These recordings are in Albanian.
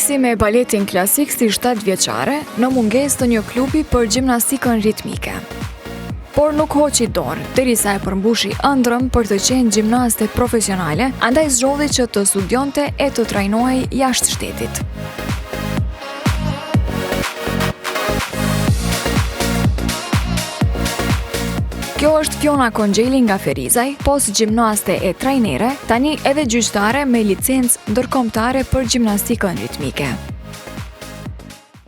Nisi me baletin klasik si 7 vjeçare në mungesë të një klubi për gjimnastikën ritmike. Por nuk hoqi dorë, derisa e përmbushi ëndrrën për të qenë gjimnaste profesionale, andaj zgjodhi që të studionte e të trajnohej jashtë shtetit. Kjo është Fiona Kongjeli nga Ferizaj, post gjimnaste e trajnere, tani edhe gjyqtare me licencë ndërkombëtare për gjimnastikën ritmike.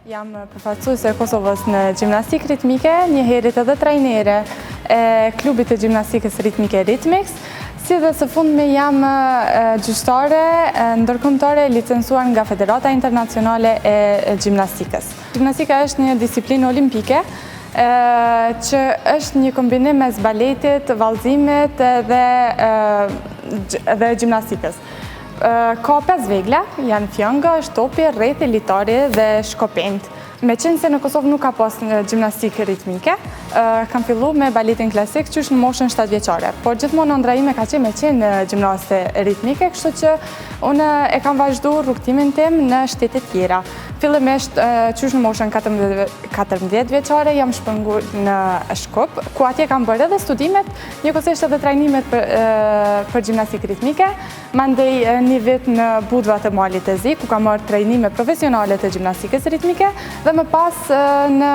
Jam përfaqësuese e Kosovës në gjimnastikë ritmike, njëherët edhe trajnere e klubit të gjimnastikës ritmike Ritmix, si dhe së fundmi jam gjyqtare ndërkombëtare licencuar nga Federata Internacionale e Gjimnastikës. Gjimnastika është një disiplinë olimpike, që është një kombinim mes baletit, vallëzimit dhe gjimnastikës. Ka 5 vegla, janë fjënga, shtopi, rreti, litari dhe shkopend. Me qenë se në Kosovë nuk ka pas gjimnastikë ritmike, kam fillu me baletin klasik që është në moshën 7 vjeçare. Por gjithmonë ëndra ime ka qenë me qenë gjimnaste ritmike, kështu që unë e kam vazhdu rrugtimin tim në shtete tjera. Fillimisht që është në moshën 14 vjeçare, jam shpëngur në Shkup, ku atje kam bërë edhe studimet, njëkohësisht edhe trajnimet për gjimnastikë ritmike, mandej një vit në Budva të Malit të Zi, ku kam marrë trajnime profesionale të gjimnastikës ritmike, dhe më pas në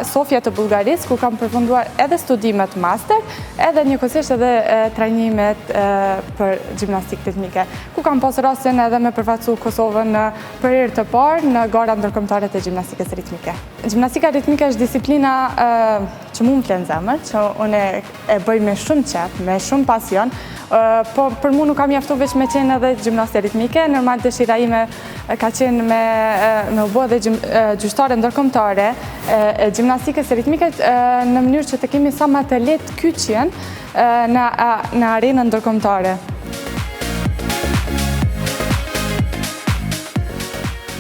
Sofia të Bullgarisë, ku kam përfunduar edhe studimet master, edhe njëkohësisht edhe trajnimet për gjimnastikë ritmike, ku kam pas rastin edhe me përfaqësu Kosovën për herë të parë në gara ndërkombëtare të gjimnastikës ritmike. Gjimnastika ritmike është disiplina që mu më flenë zemër, që unë e bëj me shumë qep, me shumë pasion, po për mu nuk kam jaftu veç me qenë edhe gjimnaste ritmike, normal dëshira ime ka qenë me u bë dhe gjyqtare ndërkombëtare e gjimnastikës ritmike në mënyrë që të kemi sa më të lehtë kyçjen në arenën ndërkombëtare.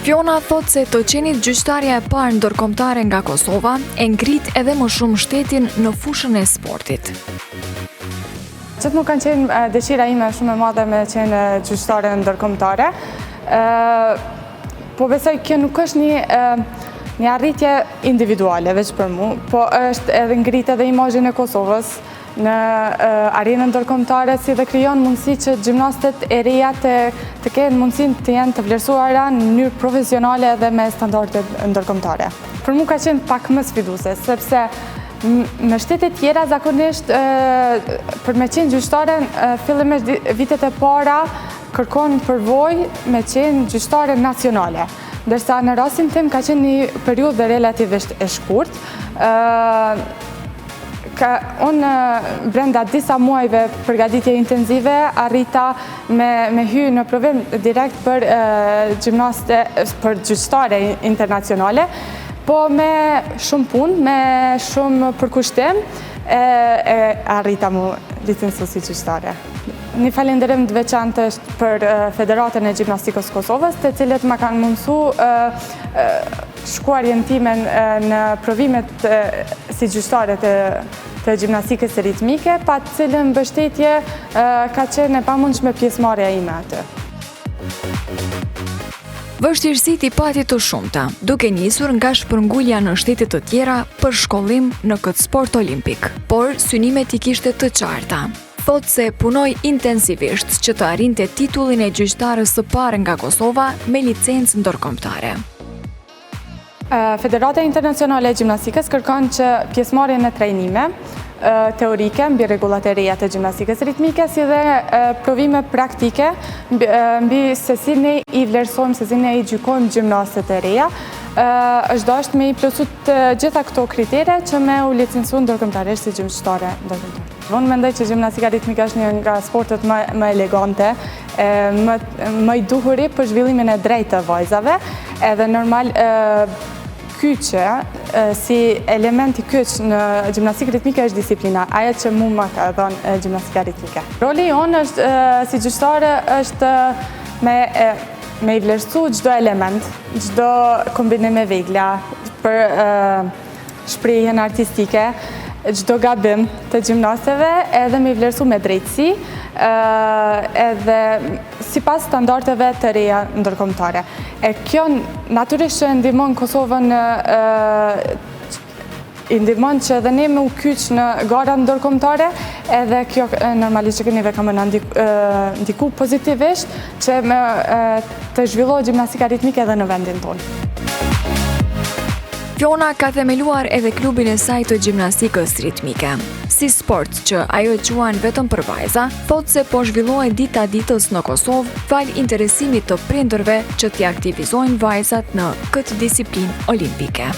Fiona thot se të qenit gjyqtarja e parë ndërkombëtare nga Kosova e ngrit edhe më shumë shtetin në fushën e sportit. Gjithmonë kanë qenë dëshira ime shumë e madhe me qenë gjyqtare ndërkombëtare, po besoj kjo nuk është një arritje individuale veç për mu, po është edhe ngrit edhe imazhin e Kosovës në arenën ndërkombëtare, si dhe krijon mundësi që gjimnastet e reja të kenë mundësinë të jenë të vlerësuara në mënyrë profesionale dhe me standarde ndërkombëtare. Për mu ka qenë pak më sfiduese, sepse në shtete tjera zakonisht për me qenë gjyqtare fillimisht vitet e para kërkon përvojë me qenë gjyqtare nacionale, ndërsa në rastin tim ka qenë një periudhë relativisht e shkurtë. Unë brenda disa muajve përgatitje intenzive arrita me hy në provim direkt për gjyqtare internacionale, po me shumë punë, me shumë përkushtim, e arrita mu licencu si gjyqtare. Një falenderim të veçantë është për Federatën e Gjimnastikës Kosovës, të cilët ma kanë mundësu shkuarjen time në provimet si gjyqtare të gjimnastikës ritmike, pa të cilën mbështetje ka qenë e pamundshme pjesëmarrja ime aty. Vështirësitë i pati të shumta, duke nisur nga shpërngulja në shtete të tjera për shkollim në këtë sport olimpik, por synimet i kishte të qarta. Thot se punoi intensivisht që të arrinte titullin e gjyqtarës së parë nga Kosova me licencë ndërkombëtare. Federata Internacionale e Gjimnastikës kërkon që pjesëmarrjen në trajnime teorike mbi rregullat e reja të gjimnastikës ritmike, si dhe provime praktike mbi se si ne i vlerësojmë, se si ne i gjykojmë gjimnastet e reja, është dashur me i plosu të gjitha këto kritere që me u licencu ndërkombëtarisht si gjyqtare ndërkombëtare. Unë mendoj që gjimnastika ritmike është një nga sportet më elegante, më i duhuri për zhvillimin e drejtë të vajzave, edhe normal kyçe, si element i kyç në gjimnastikë ritmike është disiplina, ajo që mu më ka dhënë gjimnastika ritmike. Roli jonë është, si gjyqtare është me i vlerësu çdo element, çdo kombinim e vegla për shprehjen artistike, çdo gabim të gjimnasteve edhe me vlerësu me drejtësi edhe sipas standardeve të reja ndërkombëtare. E kjo natyrisht që ndihmon Kosovën i ndihmon që edhe ne me u kyç në gara ndërkombëtare, edhe kjo normalisht që kënive ka më ndiku pozitivisht që të zhvillohet gjimnastika ritmike edhe në vendin tonë. Fiona ka themeluar edhe klubin e saj të gjimnastikës ritmike. Si sport që ajo e quan vetëm për vajza, thot se po zhvillohet dita ditës në Kosovë val interesimit të prindërve që t'i aktivizojnë vajzat në këtë disiplinë olimpike.